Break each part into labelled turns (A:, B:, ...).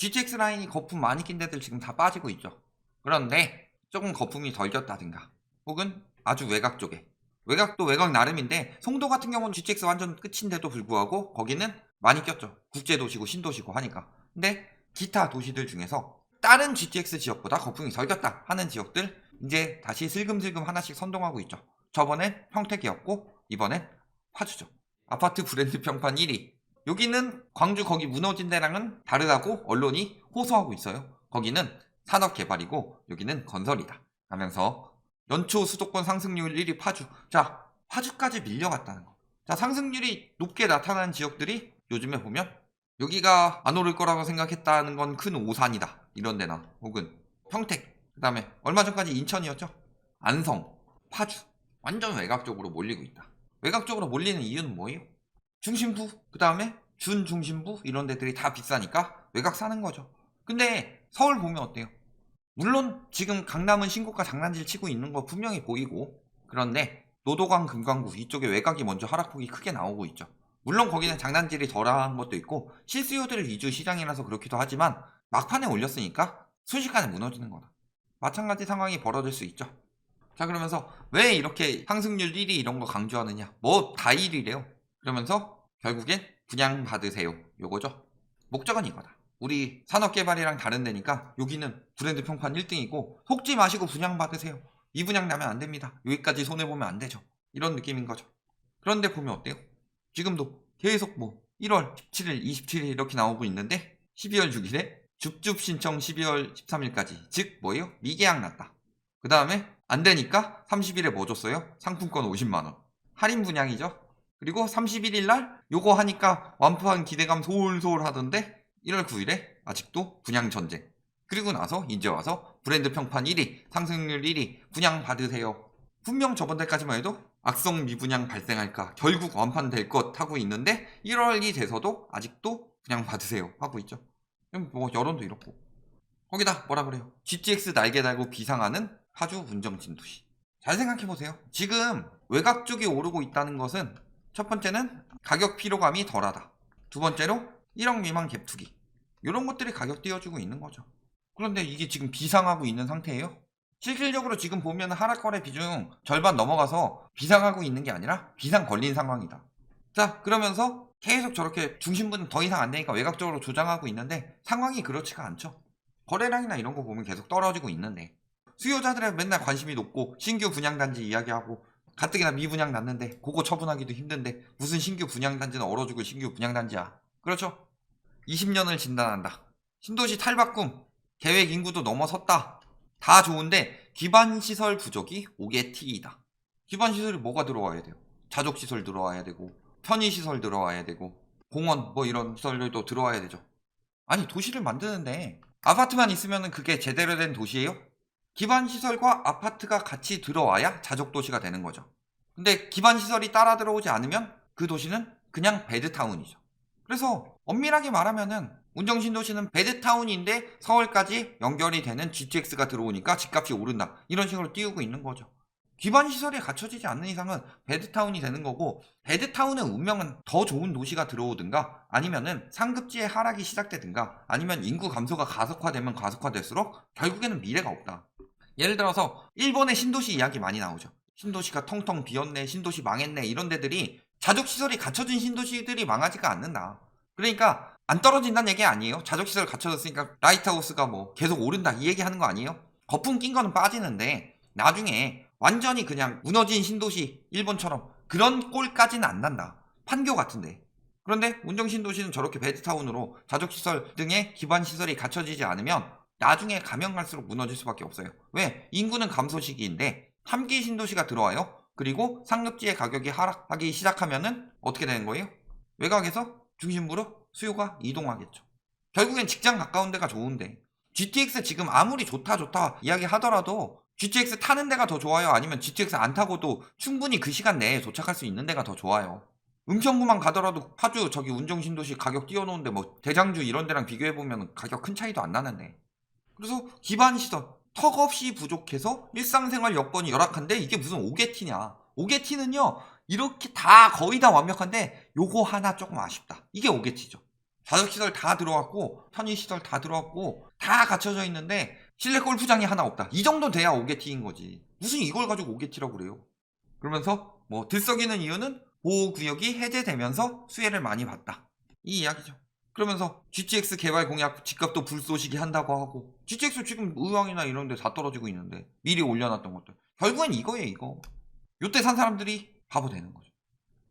A: GTX 라인이 거품 많이 낀 데들 지금 다 빠지고 있죠. 그런데 조금 거품이 덜 꼈다든가 혹은 아주 외곽 쪽에, 외곽도 외곽 나름인데 송도 같은 경우는 GTX 완전 끝인데도 불구하고 거기는 많이 꼈죠. 국제도시고 신도시고 하니까. 근데 기타 도시들 중에서 다른 GTX 지역보다 거품이 덜 꼈다 하는 지역들 이제 다시 슬금슬금 하나씩 선동하고 있죠. 저번엔 평택이었고 이번엔 파주죠. 아파트 브랜드 평판 1위. 여기는 광주 거기 무너진 데랑은 다르다고 언론이 호소하고 있어요. 거기는 산업개발이고 여기는 건설이다 하면서 연초 수도권 상승률 1위 파주. 자, 파주까지 밀려갔다는 거. 자, 상승률이 높게 나타난 지역들이 요즘에 보면 여기가 안 오를 거라고 생각했다는 건 큰 오산이다 이런 데나 혹은 평택, 그 다음에 얼마 전까지 인천이었죠. 안성, 파주 완전 외곽 쪽으로 몰리고 있다. 외곽 쪽으로 몰리는 이유는 뭐예요? 중심부, 그 다음에 준중심부 이런 데들이 다 비싸니까 외곽 사는 거죠. 근데 서울 보면 어때요? 물론 지금 강남은 신고가 장난질 치고 있는 거 분명히 보이고, 그런데 노도강 금강구 이쪽에 외곽이 먼저 하락폭이 크게 나오고 있죠. 물론 거기는 장난질이 덜한 것도 있고 실수요들 위주 시장이라서 그렇기도 하지만 막판에 올렸으니까 순식간에 무너지는 거다. 마찬가지 상황이 벌어질 수 있죠. 자, 그러면서 왜 이렇게 상승률 1위 이런 거 강조하느냐, 뭐 다 1위래요. 그러면서 결국엔 분양받으세요 요거죠. 목적은 이거다. 우리 산업개발이랑 다른 데니까 여기는 브랜드 평판 1등이고 속지 마시고 분양받으세요. 미분양 나면 안 됩니다. 여기까지 손해보면 안 되죠. 이런 느낌인 거죠. 그런데 보면 어때요? 지금도 계속 뭐 1월 17일, 27일 이렇게 나오고 있는데 12월 6일에 줍줍 신청 12월 13일까지, 즉 뭐예요? 미계약 났다. 그 다음에 안 되니까 30일에 뭐 줬어요? 상품권 50만원. 할인 분양이죠. 그리고 31일 날 요거 하니까 완파한 기대감 소울소울 하던데 1월 9일에 아직도 분양 전쟁. 그리고 나서 이제 와서 브랜드 평판 1위, 상승률 1위, 분양 받으세요. 분명 저번 달까지만 해도 악성 미분양 발생할까, 결국 완판될 것 하고 있는데 1월이 돼서도 아직도 분양 받으세요 하고 있죠. 뭐 여론도 이렇고. 거기다 뭐라 그래요? GTX 날개 달고 비상하는 파주 운정진도시. 잘 생각해보세요. 지금 외곽 쪽이 오르고 있다는 것은 첫 번째는 가격 피로감이 덜하다. 두 번째로 1억 미만 갭투기. 이런 것들이 가격 띄워주고 있는 거죠. 그런데 이게 지금 비상하고 있는 상태예요. 실질적으로 지금 보면 하락거래 비중 절반 넘어가서 비상하고 있는 게 아니라 비상 걸린 상황이다. 자, 그러면서 계속 저렇게 중심부는 더 이상 안 되니까 외곽적으로 조장하고 있는데 상황이 그렇지가 않죠. 거래량이나 이런 거 보면 계속 떨어지고 있는데 수요자들의 맨날 관심이 높고 신규 분양단지 이야기하고 가뜩이나 미분양 났는데 그거 처분하기도 힘든데 무슨 신규 분양단지는 얼어 죽을 신규 분양단지야. 그렇죠? 20년을 진단한다. 신도시 탈바꿈, 계획 인구도 넘어섰다. 다 좋은데 기반시설 부족이 오게티이다. 기반시설이 뭐가 들어와야 돼요? 자족시설 들어와야 되고 편의시설 들어와야 되고 공원 뭐 이런 시설들도 들어와야 되죠. 아니 도시를 만드는데 아파트만 있으면 그게 제대로 된 도시예요? 기반시설과 아파트가 같이 들어와야 자족도시가 되는 거죠. 근데 기반시설이 따라 들어오지 않으면 그 도시는 그냥 배드타운이죠. 그래서 엄밀하게 말하면은 운정신도시는 배드타운인데 서울까지 연결이 되는 GTX가 들어오니까 집값이 오른다. 이런 식으로 띄우고 있는 거죠. 기반시설이 갖춰지지 않는 이상은 배드타운이 되는 거고, 배드타운의 운명은 더 좋은 도시가 들어오든가 아니면은 상급지의 하락이 시작되든가 아니면 인구 감소가 가속화되면 가속화될수록 결국에는 미래가 없다. 예를 들어서 일본의 신도시 이야기 많이 나오죠. 신도시가 텅텅 비었네, 신도시 망했네, 이런 데들이 자족시설이 갖춰진 신도시들이 망하지가 않는다. 그러니까 안 떨어진다는 얘기 아니에요. 자족시설 갖춰졌으니까 라이트하우스가 뭐 계속 오른다 이 얘기 하는 거 아니에요. 거품 낀 거는 빠지는데 나중에 완전히 그냥 무너진 신도시 일본처럼 그런 꼴까지는 안 난다. 판교 같은데. 그런데 운정신도시는 저렇게 배드타운으로 자족시설 등의 기반시설이 갖춰지지 않으면 나중에 가면 갈수록 무너질 수밖에 없어요. 왜? 인구는 감소 시기인데 3기 신도시가 들어와요. 그리고 상급지의 가격이 하락하기 시작하면은 어떻게 되는 거예요? 외곽에서 중심부로 수요가 이동하겠죠. 결국엔 직장 가까운 데가 좋은데 GTX 지금 아무리 좋다 이야기 하더라도 GTX 타는 데가 더 좋아요? 아니면 GTX 안 타고도 충분히 그 시간 내에 도착할 수 있는 데가 더 좋아요? 은평구만 가더라도 파주 저기 운정신도시 가격 띄워놓은데 뭐 대장주 이런 데랑 비교해보면 가격 큰 차이도 안 나는데. 그래서 기반시설 턱없이 부족해서 일상생활 여건이 열악한데 이게 무슨 오게티냐. 오게티는요 이렇게 다 거의 다 완벽한데 요거 하나 조금 아쉽다. 이게 오게티죠. 좌석시설 다 들어왔고 편의시설 다 들어왔고 다 갖춰져 있는데 실내 골프장이 하나 없다. 이 정도 돼야 5개티인 거지. 무슨 이걸 가지고 5개티라고 그래요. 그러면서 뭐 들썩이는 이유는 보호구역이 해제되면서 수혜를 많이 봤다. 이 이야기죠. 그러면서 GTX 개발 공약 집값도 불쏘시개 한다고 하고 GTX 지금 의왕이나 이런 데 다 떨어지고 있는데 미리 올려놨던 것들 결국엔 이거예요 이거. 요때 산 사람들이 바보 되는 거죠.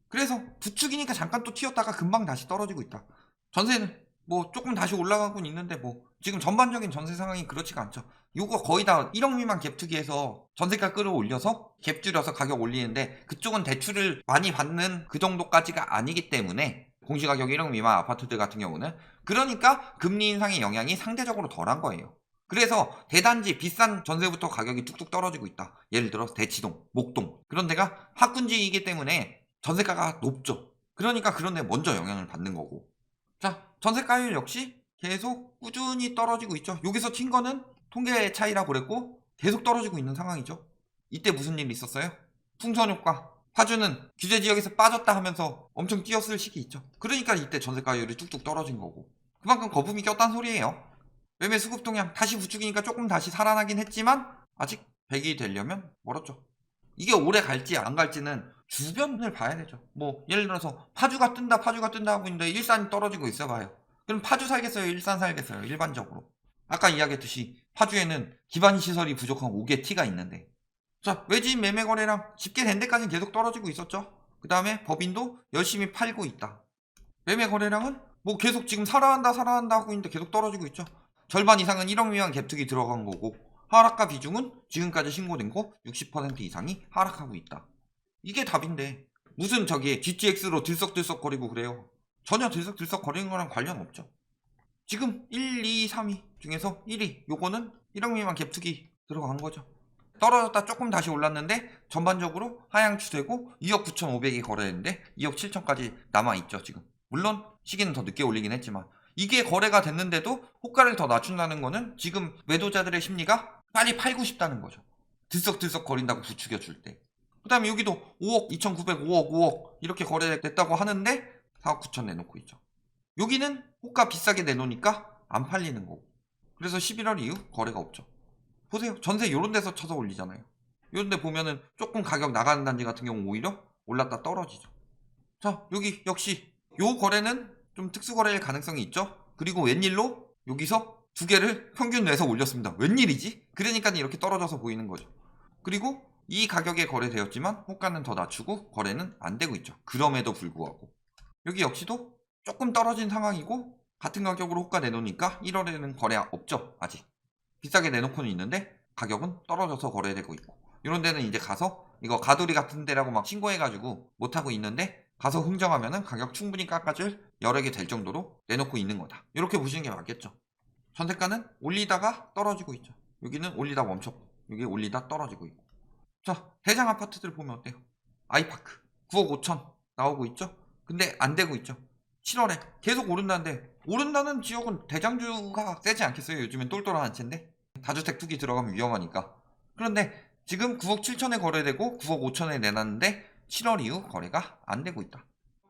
A: 그래서 부축이니까 잠깐 또 튀었다가 금방 다시 떨어지고 있다. 전세는 뭐 조금 다시 올라가고는 있는데 뭐 지금 전반적인 전세 상황이 그렇지가 않죠. 요거 거의 다 1억 미만 갭 투기해서 전세가 끌어올려서 갭 줄여서 가격 올리는데 그쪽은 대출을 많이 받는 그 정도까지가 아니기 때문에 공시가격 1억 미만 아파트들 같은 경우는 그러니까 금리 인상의 영향이 상대적으로 덜한 거예요. 그래서 대단지 비싼 전세부터 가격이 뚝뚝 떨어지고 있다. 예를 들어 대치동, 목동 그런 데가 학군지이기 때문에 전세가가 높죠. 그러니까 그런 데 먼저 영향을 받는 거고. 자, 전세가율 역시 계속 꾸준히 떨어지고 있죠. 여기서 튄 거는 통계 차이라고 그랬고 계속 떨어지고 있는 상황이죠. 이때 무슨 일이 있었어요? 풍선 효과. 파주는 규제 지역에서 빠졌다 하면서 엄청 뛰었을 시기 있죠. 그러니까 이때 전세가율이 뚝뚝 떨어진 거고. 그만큼 거품이 꼈단 소리예요. 매매 수급 동향 다시 부축이니까 조금 다시 살아나긴 했지만 아직 100이 되려면 멀었죠. 이게 오래 갈지 안 갈지는 주변을 봐야 되죠. 뭐 예를 들어서 파주가 뜬다 하고 있는데 일산이 떨어지고 있어 봐요. 그럼 파주 살겠어요? 일산 살겠어요? 일반적으로. 아까 이야기했듯이 파주에는 기반 시설이 부족한 5개티가 있는데 자, 외지인 매매 거래량 집계 된 데까지는 계속 떨어지고 있었죠. 그 다음에 법인도 열심히 팔고 있다. 매매 거래량은 뭐 계속 지금 살아난다 하고 있는데 계속 떨어지고 있죠. 절반 이상은 1억 미만 갭투기 들어간 거고 하락가 비중은 지금까지 신고된 거 60% 이상이 하락하고 있다. 이게 답인데 무슨 저기 GTX로 들썩들썩거리고 그래요. 전혀 들썩들썩거리는 거랑 관련 없죠. 지금 1, 2, 3위 중에서 1위 요거는 1억 미만 갭투기 들어간 거죠. 떨어졌다 조금 다시 올랐는데 전반적으로 하향 추세고 2억 9,500이 거래했는데 2억 7천까지 남아있죠 지금. 물론 시기는 더 늦게 올리긴 했지만 이게 거래가 됐는데도 호가를 더 낮춘다는 거는 지금 매도자들의 심리가 빨리 팔고 싶다는 거죠. 들썩들썩 거린다고 부추겨 줄 때. 그 다음에 여기도 5억 2,900 5억 이렇게 거래됐다고 하는데 4억 9천 내놓고 있죠. 여기는 호가 비싸게 내놓으니까 안 팔리는 거고. 그래서 11월 이후 거래가 없죠. 보세요. 전세 요런 데서 쳐서 올리잖아요. 요런 데 보면은 조금 가격 나가는 단지 같은 경우 오히려 올랐다 떨어지죠. 자, 여기 역시 요 거래는 좀 특수 거래일 가능성이 있죠. 그리고 웬일로 여기서 두 개를 평균 내서 올렸습니다. 웬일이지? 그러니까 이렇게 떨어져서 보이는 거죠. 그리고 이 가격에 거래되었지만 호가는 더 낮추고 거래는 안 되고 있죠. 그럼에도 불구하고 여기 역시도 조금 떨어진 상황이고 같은 가격으로 호가 내놓으니까 1월에는 거래 없죠. 아직 비싸게 내놓고는 있는데 가격은 떨어져서 거래되고 있고 이런 데는 이제 가서 이거 가돌이 같은 데라고 막 신고해가지고 못하고 있는데 가서 흥정하면은 가격 충분히 깎아줄 여력이 될 정도로 내놓고 있는 거다. 이렇게 보시는 게 맞겠죠. 전세가는 올리다가 떨어지고 있죠. 여기는 올리다 멈췄고 여기 올리다 떨어지고 있고. 자, 대장 아파트들 보면 어때요? 아이파크 9억 5천 나오고 있죠. 근데 안 되고 있죠. 7월에 계속 오른다는데 오른다는 지역은 대장주가 세지 않겠어요? 요즘엔 똘똘한 채인데 다주택 투기 들어가면 위험하니까. 그런데 지금 9억 7천에 거래되고 9억 5천에 내놨는데 7월 이후 거래가 안 되고 있다.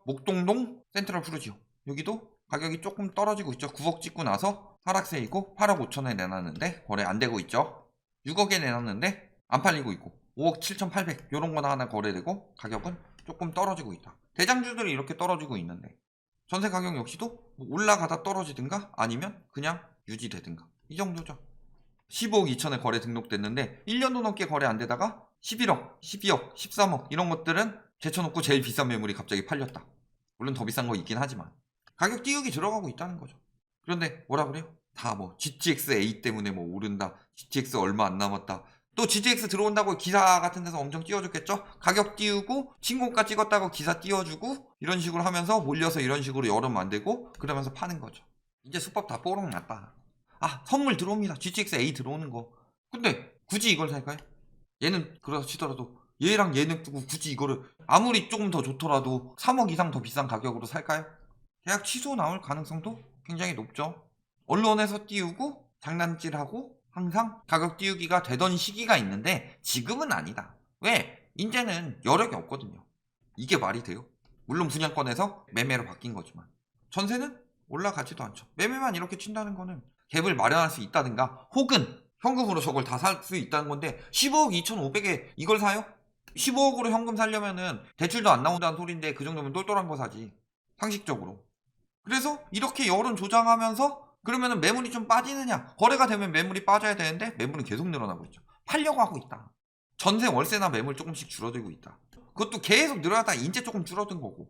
A: 목동동 센트럴 푸르지오 여기도 가격이 조금 떨어지고 있죠. 9억 찍고 나서 하락세이고 8억 5천에 내놨는데 거래 안 되고 있죠. 6억에 내놨는데 안 팔리고 있고 5억 7,800 요런 거나 하나 거래되고 가격은 조금 떨어지고 있다. 대장주들이 이렇게 떨어지고 있는데 전세 가격 역시도 올라가다 떨어지든가 아니면 그냥 유지되든가 이 정도죠. 15억 2천에 거래 등록됐는데 1년도 넘게 거래 안 되다가 11억, 12억, 13억 이런 것들은 제쳐놓고 제일 비싼 매물이 갑자기 팔렸다. 물론 더 비싼 거 있긴 하지만 가격 띄우기 들어가고 있다는 거죠. 그런데 뭐라 그래요? 다 뭐 GTX A 때문에 뭐 오른다. GTX 얼마 안 남았다. 또 GTX 들어온다고 기사 같은 데서 엄청 띄워줬겠죠? 가격 띄우고 신고가 찍었다고 기사 띄워주고 이런 식으로 하면서 몰려서 이런 식으로 여름 만들고 그러면서 파는 거죠. 이제 수법 다 뽀록 났다. 아, 선물 들어옵니다. GTX A 들어오는 거. 근데 굳이 이걸 살까요? 얘는 그렇다 치더라도 얘랑 얘는 두고 굳이 이거를 아무리 조금 더 좋더라도 3억 이상 더 비싼 가격으로 살까요? 계약 취소 나올 가능성도 굉장히 높죠. 언론에서 띄우고 장난질하고 항상 가격 띄우기가 되던 시기가 있는데 지금은 아니다. 왜? 이제는 여력이 없거든요. 이게 말이 돼요? 물론 분양권에서 매매로 바뀐 거지만 전세는 올라가지도 않죠. 매매만 이렇게 친다는 거는 갭을 마련할 수 있다든가 혹은 현금으로 저걸 다 살 수 있다는 건데 15억 2,500에 이걸 사요? 15억으로 현금 살려면은 대출도 안 나온다는 소린데 그 정도면 똘똘한 거 사지. 상식적으로. 그래서 이렇게 여론 조장하면서 그러면은 매물이 좀 빠지느냐? 거래가 되면 매물이 빠져야 되는데 매물은 계속 늘어나고 있죠. 팔려고 하고 있다. 전세 월세나 매물 조금씩 줄어들고 있다. 그것도 계속 늘어나다가 이제 조금 줄어든 거고.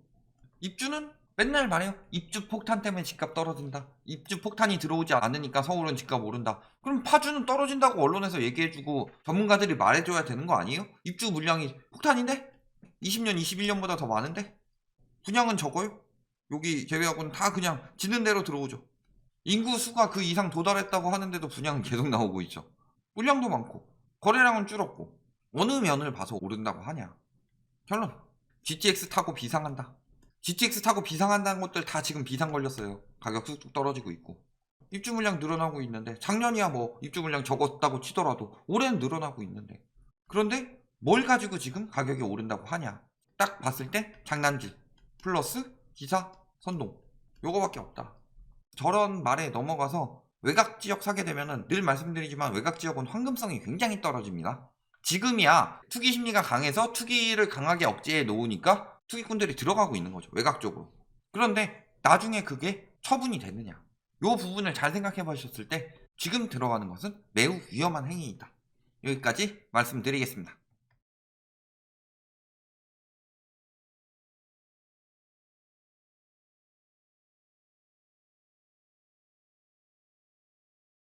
A: 입주는 맨날 말해요. 입주 폭탄 때문에 집값 떨어진다. 입주 폭탄이 들어오지 않으니까 서울은 집값 오른다. 그럼 파주는 떨어진다고 언론에서 얘기해주고 전문가들이 말해줘야 되는 거 아니에요? 입주 물량이 폭탄인데? 20년, 21년보다 더 많은데? 분양은 적어요? 여기 제외하고는 다 그냥 지는 대로 들어오죠. 인구 수가 그 이상 도달했다고 하는데도 분양은 계속 나오고 있죠. 물량도 많고 거래량은 줄었고 어느 면을 봐서 오른다고 하냐. 결론. GTX 타고 비상한다. GTX 타고 비상한다는 것들 다 지금 비상 걸렸어요. 가격 쑥쑥 떨어지고 있고. 입주 물량 늘어나고 있는데 작년이야 뭐 입주 물량 적었다고 치더라도 올해는 늘어나고 있는데 그런데 뭘 가지고 지금 가격이 오른다고 하냐. 딱 봤을 때 장난질 플러스 기사 선동 요거밖에 없다. 저런 말에 넘어가서 외곽 지역 사게 되면은 늘 말씀드리지만 외곽 지역은 황금성이 굉장히 떨어집니다. 지금이야 투기 심리가 강해서 투기를 강하게 억제해 놓으니까 투기꾼들이 들어가고 있는 거죠. 외곽 쪽으로. 그런데 나중에 그게 처분이 되느냐. 요 부분을 잘 생각해 보셨을 때 지금 들어가는 것은 매우 위험한 행위이다. 여기까지 말씀드리겠습니다.